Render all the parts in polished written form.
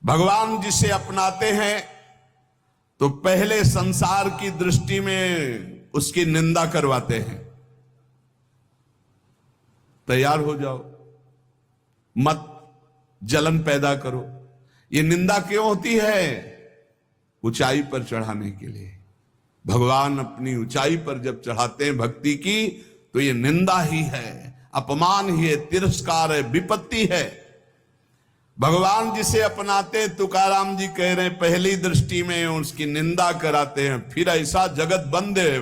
भगवान जिसे अपनाते हैं तो पहले संसार की दृष्टि में उसकी निंदा करवाते हैं। तैयार हो जाओ, मत जलन पैदा करो। ये निंदा क्यों होती है? ऊंचाई पर चढ़ाने के लिए। भगवान अपनी ऊंचाई पर जब चढ़ाते हैं भक्ति की, तो ये निंदा ही है, अपमान ही है, तिरस्कार है, विपत्ति है। भगवान जिसे अपनाते, तुकाराम जी कह रहे हैं, पहली दृष्टि में उसकी निंदा कराते हैं, फिर ऐसा जगत बंद है।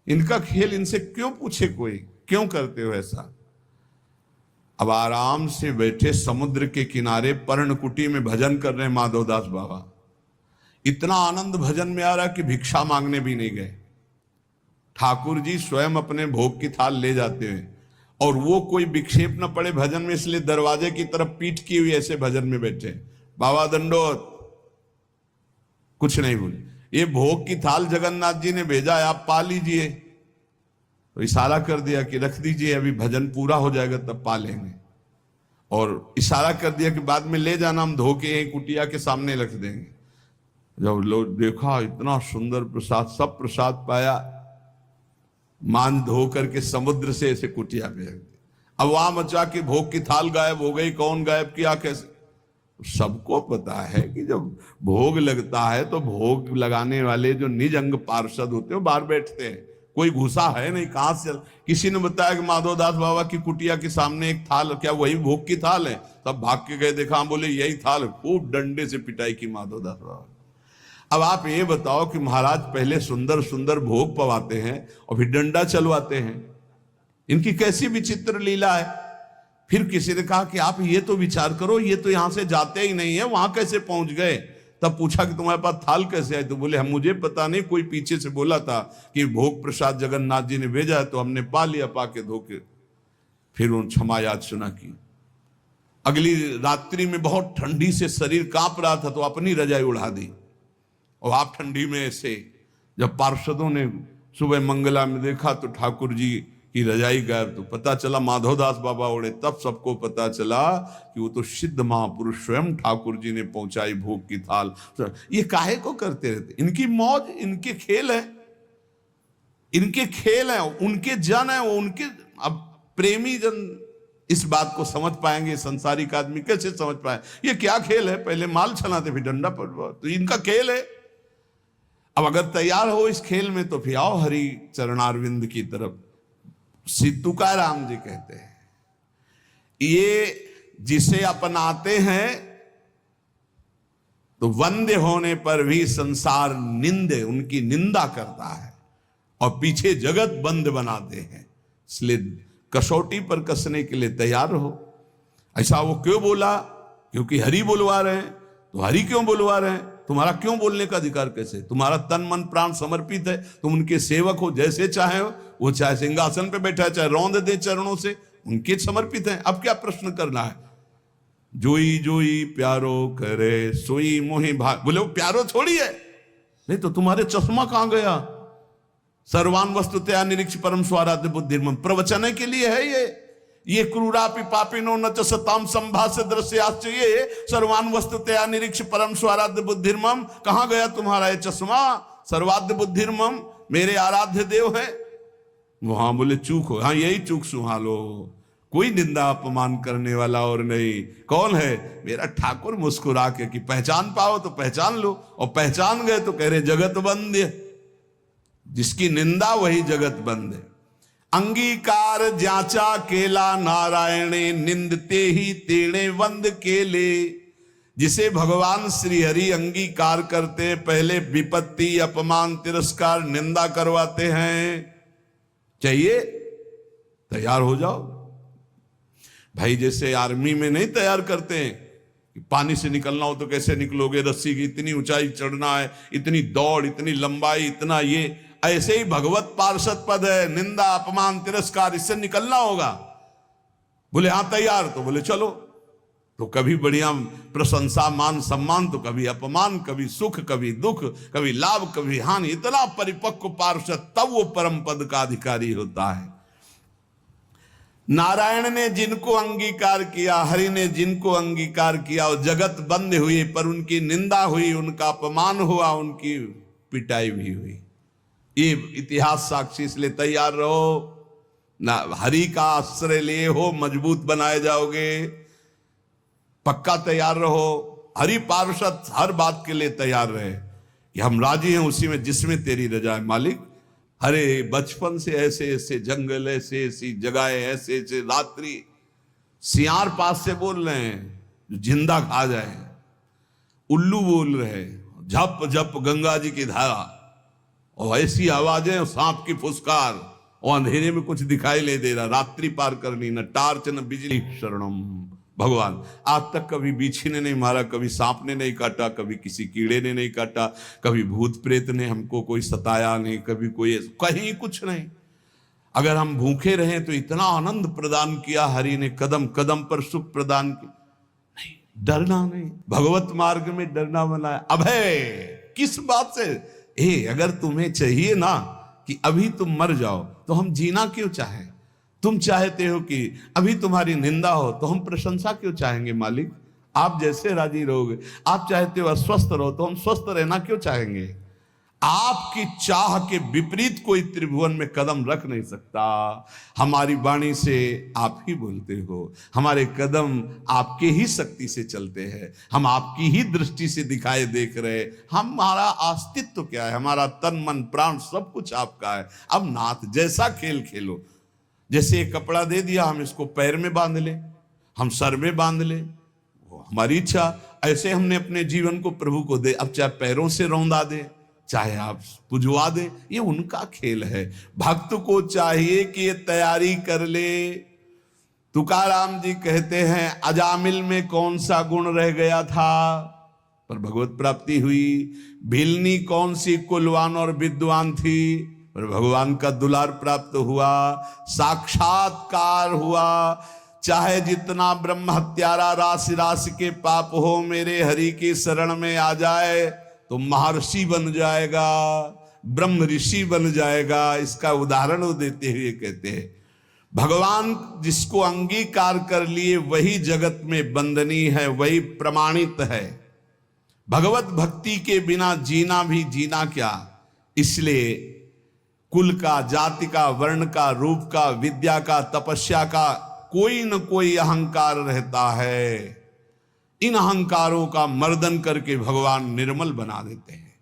इनका खेल इनसे क्यों पूछे कोई, क्यों करते हो ऐसा? अब आराम से बैठे समुद्र के किनारे पर्णकुटी में भजन कर रहे हैं माधवदास बाबा। इतना आनंद भजन में आ रहा कि भिक्षा मांगने भी नहीं गए। ठाकुर जी स्वयं अपने भोग की थाल ले जाते हैं, और वो कोई विक्षेप न पड़े भजन में, इसलिए दरवाजे की तरफ पीठ की हुई ऐसे भजन में बैठे। बाबा दंडोत, कुछ नहीं बोले। ये भोग की थाल जगन्नाथ जी ने भेजा है, आप पा लीजिए। तो इशारा कर दिया कि रख दीजिए, अभी भजन पूरा हो जाएगा तब पा लेंगे। और इशारा कर दिया कि बाद में ले जाना, हम धो के कुटिया के सामने रख देंगे। जब लोग देखा इतना सुंदर प्रसाद, सब प्रसाद पाया, मान धो करके समुद्र से ऐसे कुटिया में रख दी। अब वहां मचा कि भोग की थाल गायब हो गई, कौन गायब किया, कैसे? सबको पता है कि जब भोग लगता है तो भोग लगाने वाले जो निज अंग पार्षद होते हैं वो बाहर बैठते हैं, कोई घुसा है नहीं। कहां से? किसी ने बताया कि माधवदास बाबा की कुटिया के सामने एक थाल, क्या वही भोग की थाल है? तब भाग के गए, देखा, बोले यही थाल। खूब डंडे से पिटाई की माधवदास बाबा। अब आप ये बताओ कि महाराज पहले सुंदर सुंदर भोग पवाते हैं और फिर डंडा चलवाते हैं। इनकी कैसी विचित्र लीला है। फिर किसी ने कहा कि आप ये तो विचार करो, ये तो यहां से जाते ही नहीं है, वहां कैसे पहुंच गए? तब पूछा कि तुम्हारे पास थाल कैसे आई? तो बोले हम, मुझे पता नहीं, कोई पीछे से बोला था कि भोग प्रसाद जगन्नाथ जी ने भेजा है, तो हमने पा लिया, पाके धोके। फिर उन क्षमा याद सुना की। अगली रात्रि में बहुत ठंडी से शरीर कांप रहा था, तो अपनी रजाई उड़ा दी। और आप ठंडी में ऐसे, जब पार्षदों ने सुबह मंगला में देखा तो ठाकुर जी की रजाई गायब, तो पता चला माधवदास बाबा उड़े। तब सबको पता चला कि वो तो सिद्ध महापुरुष स्वयं ठाकुर जी ने पहुंचाई भोग की थाल। ये काहे को करते रहते? इनकी मौज, इनके खेल है, इनके खेल है, उनके जन है, वो उनके। अब प्रेमी जन इस बात को समझ पाएंगे, संसारिक आदमी कैसे समझ पाए ये क्या खेल है? पहले माल छनाते फिर डंडा पड़वा, तो इनका खेल है। अब अगर तैयार हो इस खेल में तो फिर आओ हरि चरणारविंद की तरफ। तुकाराम जी कहते हैं, ये जिसे अपनाते हैं तो वंद्य होने पर भी संसार निंदे, उनकी निंदा करता है और पीछे जगत बंद बनाते हैं। इसलिए कसौटी पर कसने के लिए तैयार रहो। ऐसा वो क्यों बोला? क्योंकि हरि बुलवा रहे हैं। तो हरि क्यों बुलवा रहे हैं? तुम्हारा क्यों बोलने का अधिकार कैसे? तुम्हारा तन मन प्राण समर्पित है, तुम उनके सेवक हो, जैसे चाहे हो। वो चाहे सिंहासन पे बैठा है, चाहे रौंद दे चरणों से, उनके समर्पित है। अब क्या प्रश्न करना है? जोई जोई प्यारो करे सोई मोहि भाग। बोले वो प्यारो थोड़ी है। नहीं तो तुम्हारे चश्मा कहां गया? सर्वान वस्तुतया निरीक्ष परम स्वाराध्य बुद्धिर्मम, प्रवचन के लिए है ये क्रूरापि पापिनो न च सताम संभाष्य दृश्याश्च, ये सर्वान वस्तुतया निरीक्ष परम स्वाराध्य बुद्धिर्मम। कहां गया तुम्हारा ये चश्मा? सर्वाध्य बुद्धिर्मम, मेरे आराध्य देव है। वहां बोले चूक हो। हाँ, यही चूक सुहालो, कोई निंदा अपमान करने वाला और नहीं। कौन है? मेरा ठाकुर। मुस्कुरा के कि पहचान पाओ तो पहचान लो, और पहचान गए तो कह रहे जगत बंद है। जिसकी निंदा वही जगत बंद है। अंगीकार जाचा केला नारायणे, निंदते ही तेणे वंद केले। जिसे भगवान श्री हरि अंगीकार करते हैं, पहले विपत्ति, अपमान, तिरस्कार, निंदा करवाते हैं। चाहिए तैयार हो जाओ भाई। जैसे आर्मी में नहीं तैयार करते हैं, पानी से निकलना हो तो कैसे निकलोगे, रस्सी की इतनी ऊंचाई चढ़ना है, इतनी दौड़, इतनी लंबाई, इतना ये। ऐसे ही भगवत पार्षद पद है, निंदा, अपमान, तिरस्कार, इससे निकलना होगा। बोले हाँ तैयार, तो बोले चलो। तो कभी बढ़िया प्रशंसा, मान, सम्मान, तो कभी अपमान, कभी सुख, कभी दुख, कभी लाभ, कभी हानि। इतना परिपक्व पार्षद, तब वो परम पद का अधिकारी होता है। नारायण ने जिनको अंगीकार किया, हरि ने जिनको अंगीकार किया, वो जगत बंद हुई, पर उनकी निंदा हुई, उनका अपमान हुआ, उनकी पिटाई भी हुई। ये इतिहास साक्षी, इसलिए तैयार रहो ना, हरि का आश्रय लिए हो मजबूत बनाए जाओगे, पक्का तैयार रहो। हरि पार्षद हर बात के लिए तैयार रहे कि हम राजी हैं उसी में जिसमें तेरी रजा है मालिक। अरे बचपन से ऐसे ऐसे जंगल, ऐसे ऐसी जगह, ऐसे ऐसे रात्रि, सियार पास से बोल रहे हैं जो जिंदा खा जाए, उल्लू बोल रहे, झप झप गंगा जी की धारा, और ऐसी आवाजें, सांप की फुसकार, और अंधेरे में कुछ दिखाई नहीं दे रहा, रात्रि पार करनी, न टार्च न बिजली। शरणम भगवान। आज तक कभी बिच्छी ने नहीं मारा, कभी सांप ने नहीं काटा, कभी किसी कीड़े ने नहीं काटा, कभी भूत प्रेत ने हमको कोई सताया नहीं, कभी कोई कहीं कुछ नहीं। अगर हम भूखे रहे तो इतना आनंद प्रदान किया हरि ने, कदम कदम पर सुख प्रदान किया। नहीं, डरना नहीं, भगवत मार्ग में डरना बनाया। अभय किस बात से? अगर तुम्हें चाहिए ना कि अभी तुम मर जाओ तो हम जीना क्यों चाहें? तुम चाहते हो कि अभी तुम्हारी निंदा हो तो हम प्रशंसा क्यों चाहेंगे मालिक? आप जैसे राजी रहोगे। आप चाहते हो अस्वस्थ रहो तो हम स्वस्थ रहना क्यों चाहेंगे? आपकी चाह के विपरीत कोई त्रिभुवन में कदम रख नहीं सकता। हमारी वाणी से आप ही बोलते हो, हमारे कदम आपके ही शक्ति से चलते हैं, हम आपकी ही दृष्टि से दिखाए देख रहे। हमारा अस्तित्व क्या है? हमारा तन मन प्राण सब कुछ आपका है। अब नाथ जैसा खेल खेलो। जैसे एक कपड़ा दे दिया, हम इसको पैर में बांध ले, हम सर में बांध ले, वो हमारी इच्छा। ऐसे हमने अपने जीवन को प्रभु को दे, अब चाहे पैरों से रौंदा दे, चाहे आप पुजवा दे, ये उनका खेल है। भक्त को चाहिए कि ये तैयारी कर ले। तुकाराम जी कहते हैं, अजामिल में कौन सा गुण रह गया था पर भगवत प्राप्ति हुई। भिलनी कौन सी कुलवान और विद्वान थी पर भगवान का दुलार प्राप्त हुआ, साक्षात्कार हुआ। चाहे जितना ब्रह्म हत्यारा राशि राशि के पाप हो, मेरे हरि की शरण में आ जाए तो महर्षि बन जाएगा, ब्रह्म ऋषि बन जाएगा। इसका उदाहरण वो देते हुए कहते हैं, भगवान जिसको अंगीकार कर लिए वही जगत में बंदनीय है, वही प्रमाणित है। भगवत भक्ति के बिना जीना भी जीना क्या। इसलिए कुल का, जाति का, वर्ण का, रूप का, विद्या का, तपस्या का कोई न कोई अहंकार रहता है। इन अहंकारों का मर्दन करके भगवान निर्मल बना देते हैं।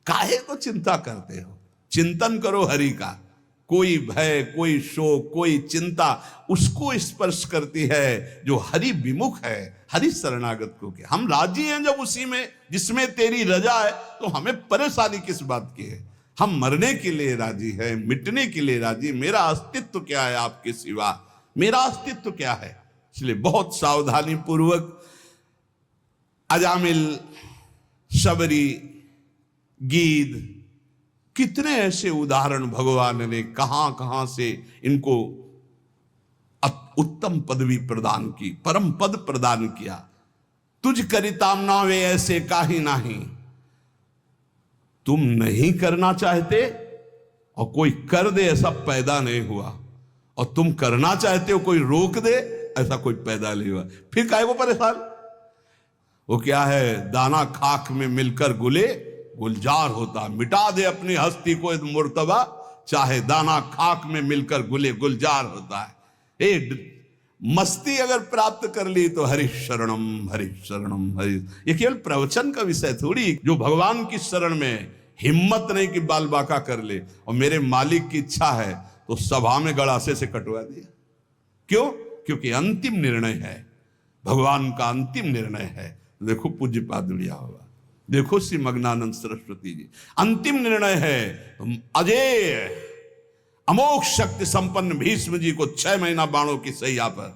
काहे को चिंता करते हो? चिंतन करो हरि का। कोई भय, कोई शोक, कोई चिंता उसको स्पर्श करती है जो हरि विमुख है, हरि शरणागत को के। हम राजी हैं जब उसी में जिसमें तेरी रजा है, तो हमें परेशानी किस बात की है? हम मरने के लिए राजी हैं, मिटने के लिए राजी। मेरा अस्तित्व क्या है आपके सिवा? मेरा अस्तित्व क्या है? इसलिए बहुत सावधानी पूर्वक अजामिल, शबरी, गीद, कितने ऐसे उदाहरण भगवान ने कहां कहां से इनको उत्तम पदवी प्रदान की, परम पद प्रदान किया। तुझ करिताम वे ऐसे काहि नाही। तुम नहीं करना चाहते और कोई कर दे, ऐसा पैदा नहीं हुआ। और तुम करना चाहते हो, कोई रोक दे, ऐसा कोई पैदा नहीं हुआ। फिर काहे को परेशान? वो क्या है? दाना खाक में मिलकर गुले गुलजार होता। मिटा दे अपनी हस्ती को मुर्तबा, चाहे दाना खाक में मिलकर गुले गुलजार होता है। मस्ती अगर प्राप्त कर ली तो हरि शरणम, हरि शरणम, हरि। ये केवल प्रवचन का विषय थोड़ी। जो भगवान की शरण में हिम्मत नहीं कि बाल बाका कर ले, और मेरे मालिक की इच्छा है तो सभा में गड़ासे से कटवा दिया। क्यों? क्योंकि अंतिम निर्णय है, भगवान का अंतिम निर्णय है। देखो पूज्य पादुड़िया होगा, देखो श्री मग्नानंद सरस्वती जी, अंतिम निर्णय है। अजय अमोघ शक्ति संपन्न भीष्म जी को 6 महीना बाणों की सैया पर,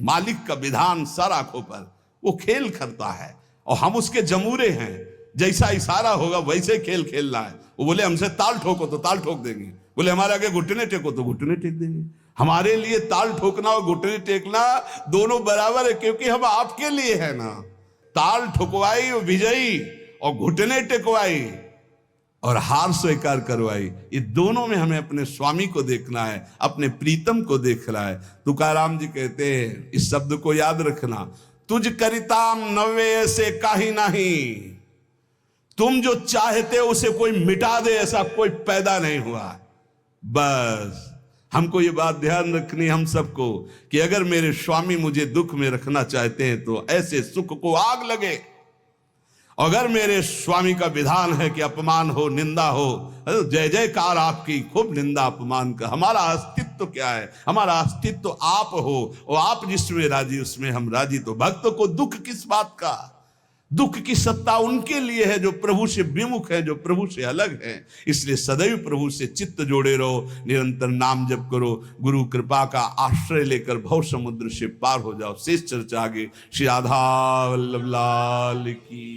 मालिक का विधान सर आंखों पर, वो खेल करता है और हम उसके जमूरे हैं। जैसा इशारा होगा वैसे खेल खेलना है। वो बोले हमसे ताल ठोको तो ताल ठोक देंगे, बोले हमारे आगे घुटने टेको तो घुटने टेक देंगे। हमारे लिए ताल ठोकना और घुटने टेकना दोनों बराबर है, क्योंकि हम आपके लिए है ना। ताल ठुकवाई विजयी और घुटने टेकवाई और हार स्वीकार करवाई। ये दोनों में हमें अपने स्वामी को देखना है, अपने प्रीतम को देखना है। तुकाराम जी कहते हैं, इस शब्द को याद रखना, तुझ करिताम नवे ऐसे काहि नहीं। तुम जो चाहते हो उसे कोई मिटा दे, ऐसा कोई पैदा नहीं हुआ। बस हमको ये बात ध्यान रखनी हम सबको कि अगर मेरे स्वामी मुझे दुख में रखना चाहते हैं तो ऐसे सुख को आग लगे। अगर मेरे स्वामी का विधान है कि अपमान हो, निंदा हो, जय जयकार आपकी, खूब निंदा अपमान का। हमारा अस्तित्व क्या है? हमारा अस्तित्व तो आप हो, और आप जिसमें राजी उसमें हम राजी। तो भक्त को दुख किस बात का? दुख की सत्ता उनके लिए है जो प्रभु से विमुख है, जो प्रभु से अलग है। इसलिए सदैव प्रभु से चित्त जोड़े रहो, निरंतर नाम जप करो, गुरु कृपा का आश्रय लेकर भव समुद्र से पार हो जाओ। शेष चर्चा आगे। श्री राधा वल्लभ लाल की।